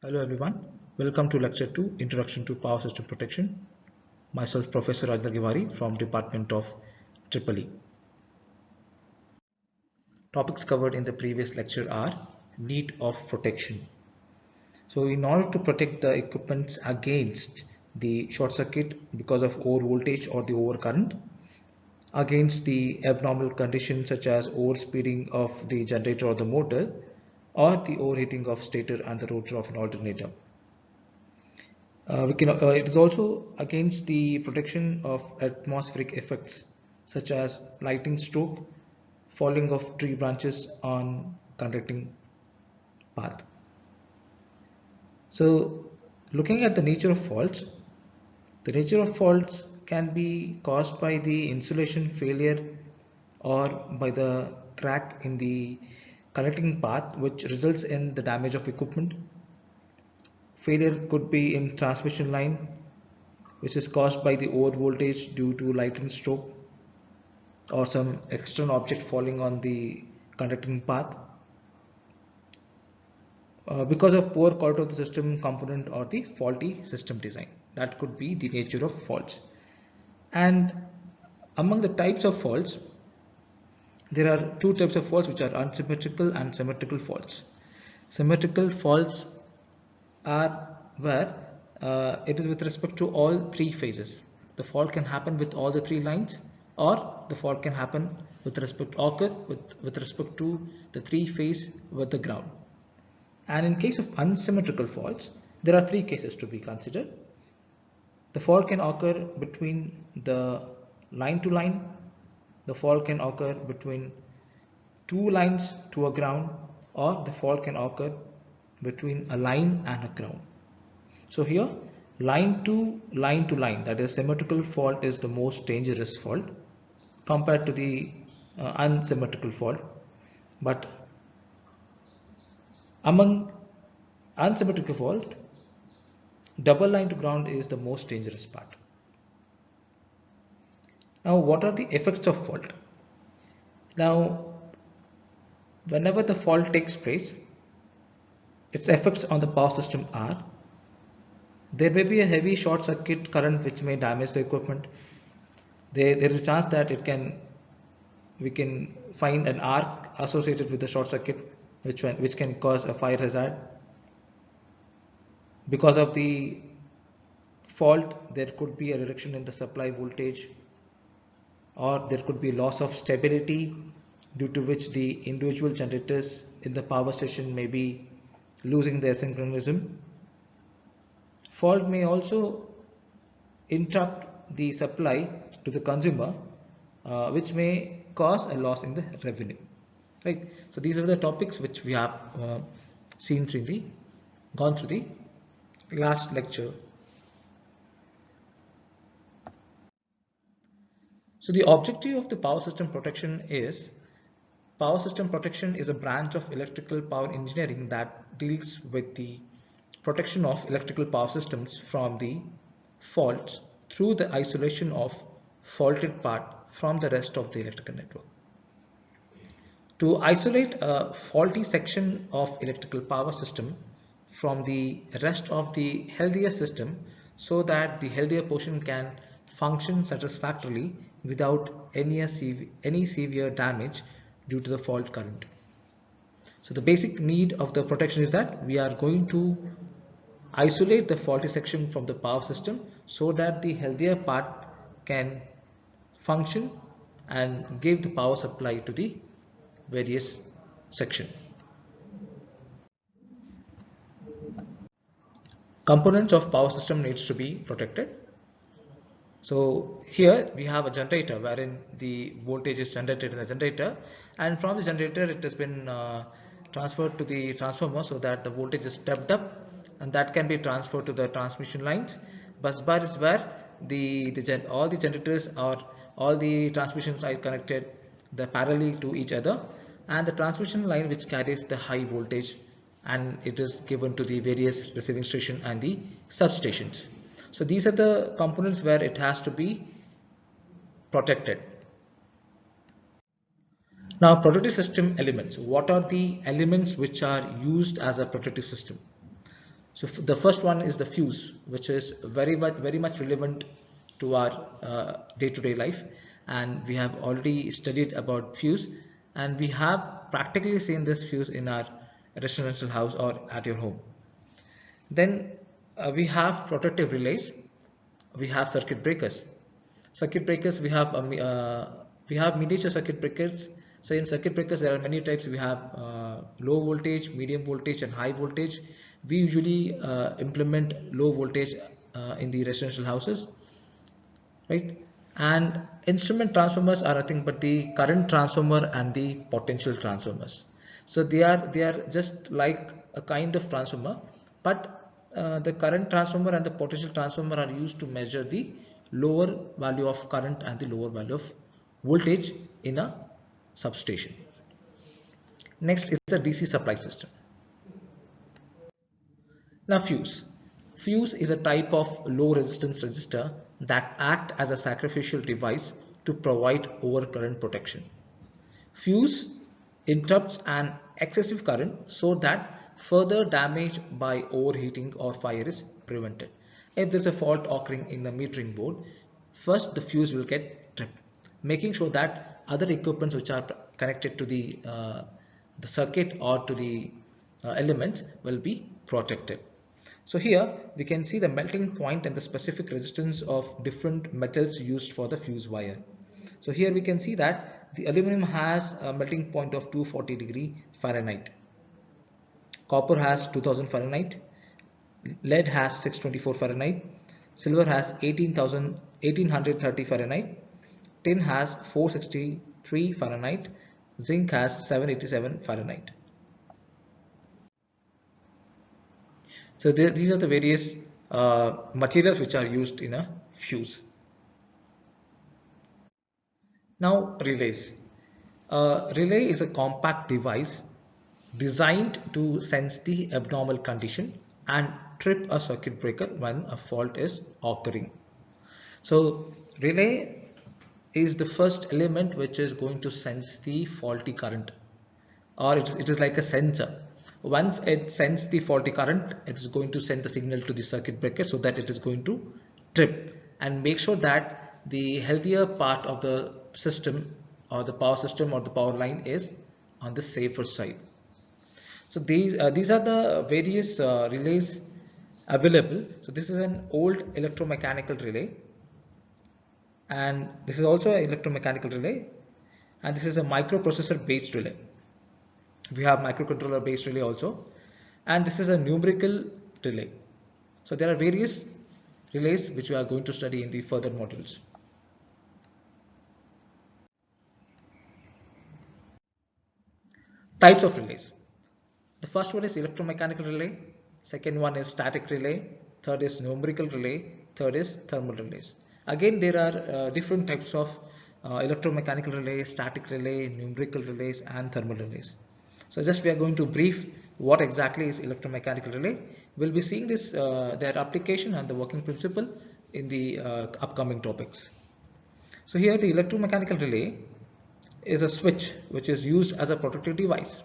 Hello everyone, welcome to lecture 2, Introduction to Power System Protection. Myself Professor Rajendra Givari from Department of EEE. Topics covered in the previous lecture are need of protection. So in order to protect the equipment against the short circuit because of over voltage or the over current, against the abnormal conditions such as overspeeding of the generator or the motor, or the overheating of stator and the rotor of an alternator. It is also against the protection of atmospheric effects such as lightning stroke, falling of tree branches on conducting path. So looking at the nature of faults, the nature of faults can be caused by the insulation failure or by the crack in the connecting path, which results in the damage of equipment. Failure could be in transmission line, which is caused by the over voltage due to lightning stroke or some external object falling on the conducting path, because of poor quality of the system component or the faulty system design. That could be the nature of faults. And among the types of faults, there are two types of faults, which are unsymmetrical and symmetrical faults. Symmetrical faults are where it is with respect to all three phases. The fault can happen with all the three lines, or the fault can happen with respect to the three phase with the ground. And in case of unsymmetrical faults, there are three cases to be considered. The fault can occur between the line to line. The fault can occur between two lines to a ground, or the fault can occur between a line and a ground. So here, line to line, that is symmetrical fault, is the most dangerous fault compared to the unsymmetrical fault. But among unsymmetrical fault, double line to ground is the most dangerous part. Now, what are the effects of fault? Now, whenever the fault takes place, its effects on the power system are: there may be a heavy short circuit current which may damage the equipment. There is a chance that we can find an arc associated with the short circuit which can cause a fire hazard. Because of the fault, there could be a reduction in the supply voltage, or there could be loss of stability, due to which the individual generators in the power station may be losing their synchronism. Fault may also interrupt the supply to the consumer, which may cause a loss in the revenue. Right. So these are the topics which we have gone through the last lecture. So the objective of the power system protection is: power system protection is a branch of electrical power engineering that deals with the protection of electrical power systems from the faults through the isolation of faulted part from the rest of the electrical network. To isolate a faulty section of electrical power system from the rest of the healthier system, so that the healthier portion can function satisfactorily without any severe damage due to the fault current. So the basic need of the protection is that we are going to isolate the faulty section from the power system so that the healthier part can function and give the power supply to the various section. Components of power system needs to be protected. So here we have a generator wherein the voltage is generated in the generator, and from the generator it has been transferred to the transformer so that the voltage is stepped up, and that can be transferred to the transmission lines. Bus bar is where all the generators or all the transmissions are connected parallelly to each other, and the transmission line which carries the high voltage, and it is given to the various receiving station and the substations. So these are the components where it has to be protected. Now, protective system elements. What are the elements which are used as a protective system? So the first one is the fuse, which is very much relevant to our day-to-day life, and we have already studied about fuse, and we have practically seen this fuse in our residential house or at your home. Then we have protective relays, we have circuit breakers. Circuit breakers, we have miniature circuit breakers. So in circuit breakers there are many types. We have low voltage, medium voltage and high voltage. We usually implement low voltage in the residential houses, right? And instrument transformers are nothing but the current transformer and the potential transformers. So they are just like a kind of transformer, but the current transformer and the potential transformer are used to measure the lower value of current and the lower value of voltage in a substation. Next is the DC supply system. Now fuse. Fuse is a type of low resistance resistor that act as a sacrificial device to provide overcurrent protection. Fuse interrupts an excessive current so that further damage by overheating or fire is prevented. If there is a fault occurring in the metering board, first the fuse will get tripped, making sure that other equipments which are connected to the circuit or to the elements will be protected. So here we can see the melting point and the specific resistance of different metals used for the fuse wire. So here we can see that the aluminum has a melting point of 240°F. Copper has 2000 Fahrenheit. Lead has 624 Fahrenheit. Silver has 1830 Fahrenheit. Tin has 463 Fahrenheit. Zinc has 787 Fahrenheit. So these are the various materials which are used in a fuse. Now relays. A relay is a compact device designed to sense the abnormal condition and trip a circuit breaker when a fault is occurring. So relay is the first element which is going to sense the faulty current, or it is like a sensor. Once it sends the faulty current, it is going to send the signal to the circuit breaker so that it is going to trip and make sure that the healthier part of the system or the power system or the power line is on the safer side. So these are the various relays available. So this is an old electromechanical relay, and this is also an electromechanical relay, and this is a microprocessor based relay. We have microcontroller based relay also, and this is a numerical relay. So there are various relays which we are going to study in the further modules. Types of relays. The first one is electromechanical relay, second one is static relay, third is numerical relay, third is thermal relays. Again, there are different types of electromechanical relays, static relay, numerical relays and thermal relays. So just we are going to brief what exactly is electromechanical relay. We'll be seeing this their application and the working principle in the upcoming topics. So here the electromechanical relay is a switch which is used as a protective device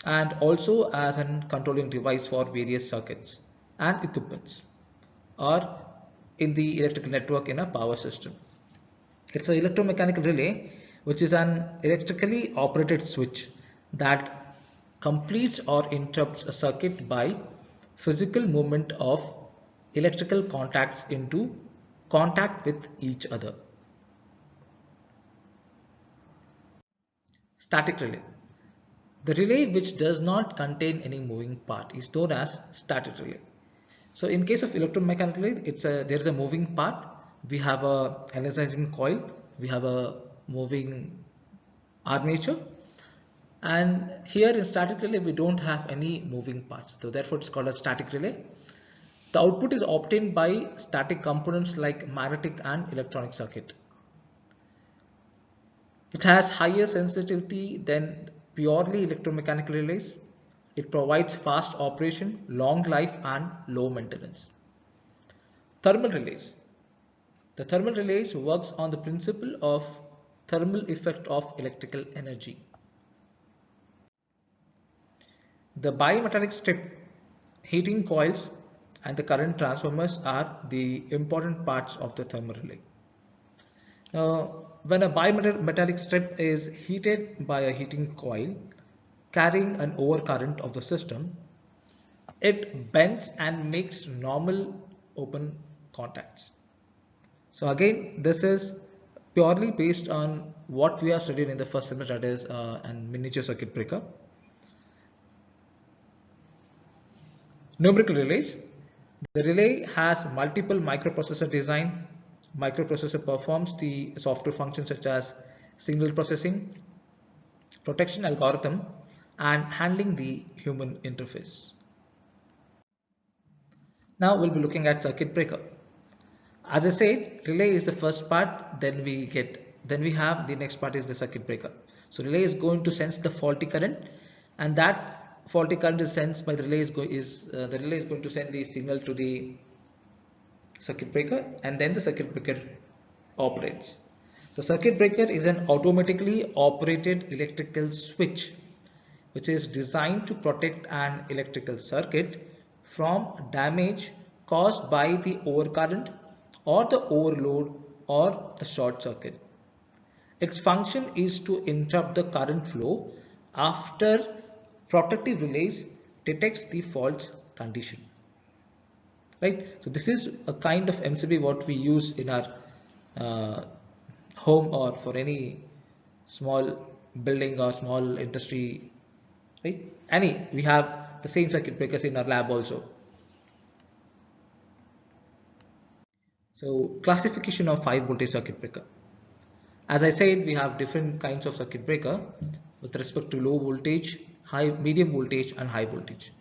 and also as a controlling device for various circuits and equipments or in the electrical network in a power system. It's an electromechanical relay which is an electrically operated switch that completes or interrupts a circuit by physical movement of electrical contacts into contact with each other. Static relay. The relay which does not contain any moving part is known as static relay. So in case of electromechanical relay, there is a moving part. We have a energizing coil, we have a moving armature, and here in static relay we don't have any moving parts. So therefore it's called a static relay. The output is obtained by static components like magnetic and electronic circuit. It has higher sensitivity than purely electromechanical relays. It provides fast operation, long life and low maintenance. Thermal relays. The thermal relays works on the principle of thermal effect of electrical energy. The bimetallic strip heating coils and the current transformers are the important parts of the thermal relay. Now, when a bimetallic strip is heated by a heating coil carrying an overcurrent of the system, it bends and makes normal open contacts. So again, this is purely based on what we have studied in the first semester, that is a miniature circuit breaker. Numerical relays. The relay has multiple microprocessor design. Microprocessor performs the software functions such as signal processing, protection algorithm, and handling the human interface. Now we'll be looking at circuit breaker. As I said, relay is the first part, then we have the next part is the circuit breaker. So relay is going to sense the faulty current, and that faulty current is sensed by the relay the relay is going to send the signal to the circuit breaker, and then the circuit breaker operates. So circuit breaker is an automatically operated electrical switch which is designed to protect an electrical circuit from damage caused by the overcurrent or the overload or the short circuit. Its function is to interrupt the current flow after protective relays detects the fault condition. Right? So this is a kind of MCB what we use in our home or for any small building or small industry, right? We have the same circuit breakers in our lab also. So classification of 5 voltage circuit breaker. As I said, we have different kinds of circuit breaker with respect to low voltage, medium voltage and high voltage.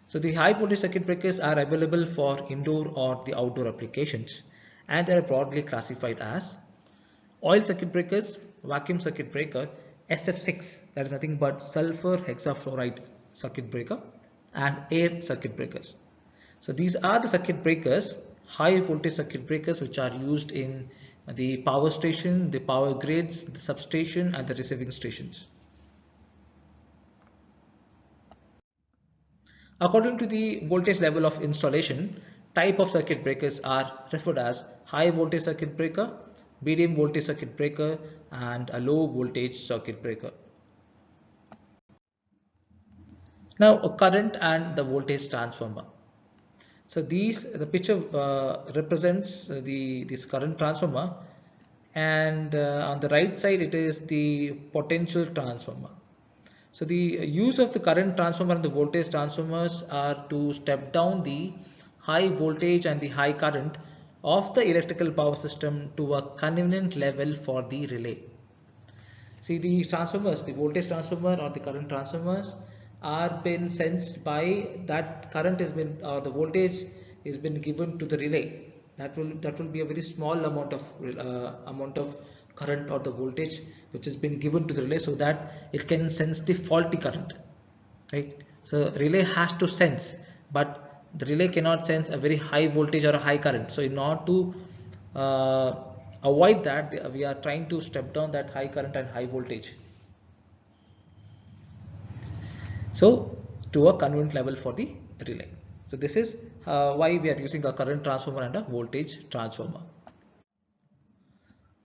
So the high voltage circuit breakers are available for indoor or the outdoor applications, and they are broadly classified as oil circuit breakers, vacuum circuit breaker, SF6, that is nothing but sulfur hexafluoride circuit breaker, and air circuit breakers. So these are the circuit breakers, high voltage circuit breakers, which are used in the power station, the power grids, the substation and the receiving stations. According to the voltage level of installation, type of circuit breakers are referred as high voltage circuit breaker, medium voltage circuit breaker and a low voltage circuit breaker. Now a current and the voltage transformer. So the picture represents this current transformer, and on the right side it is the potential transformer. So the use of the current transformer and the voltage transformers are to step down the high voltage and the high current of the electrical power system to a convenient level for the relay. See, the transformers, the voltage transformer or the current transformers are been sensed by that current has been the voltage is been given to the relay. That will be a very small amount of current or the voltage which has been given to the relay so that it can sense the faulty current, right? So relay has to sense, but the relay cannot sense a very high voltage or a high current. So in order to avoid that, we are trying to step down that high current and high voltage, so to a convenient level for the relay. So this is why we are using a current transformer and a voltage transformer.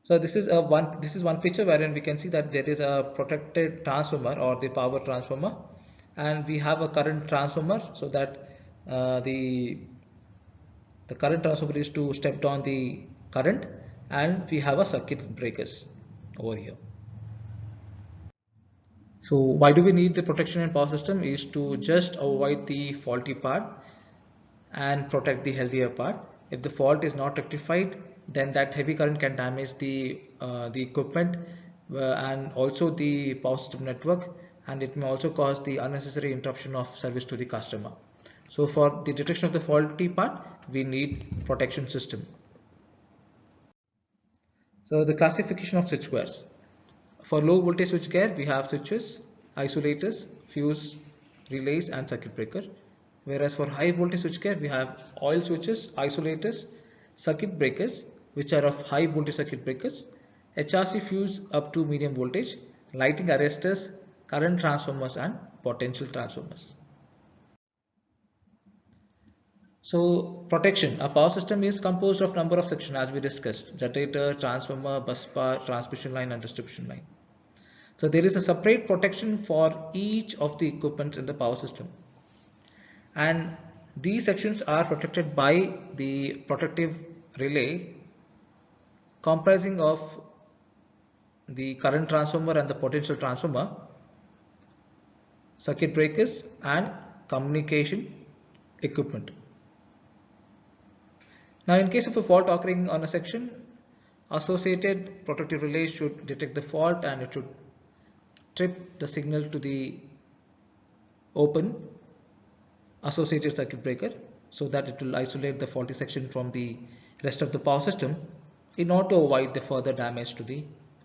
So this is one picture wherein we can see that there is a protected transformer or the power transformer, and we have a current transformer, so that the current transformer is to step down the current, and we have a circuit breakers over here. So why do we need the protection and power system? Is to just avoid the faulty part and protect the healthier part. If the fault is not rectified, then that heavy current can damage the equipment and also the power system network, and it may also cause the unnecessary interruption of service to the customer. So for the detection of the faulty part, we need protection system. So the classification of switchgears. For low voltage switchgear, we have switches, isolators, fuse, relays and circuit breaker. Whereas for high voltage switchgear, we have oil switches, isolators, circuit breakers, which are of high voltage circuit breakers, HRC fuse up to medium voltage, lighting arresters, current transformers and potential transformers. So protection, a power system is composed of number of sections as we discussed: generator, transformer, bus bar, transmission line and distribution line. So there is a separate protection for each of the equipments in the power system, and these sections are protected by the protective relay comprising of the current transformer and the potential transformer, circuit breakers and communication equipment. Now in case of a fault occurring on a section, associated protective relay should detect the fault and it should trip the signal to the open associated circuit breaker so that it will isolate the faulty section from the rest of the power system in order to avoid the further damage to the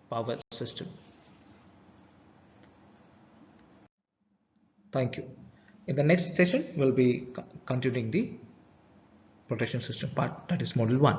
power system. Thank you. In the next session, we'll be continuing the protection system part, that is module 1.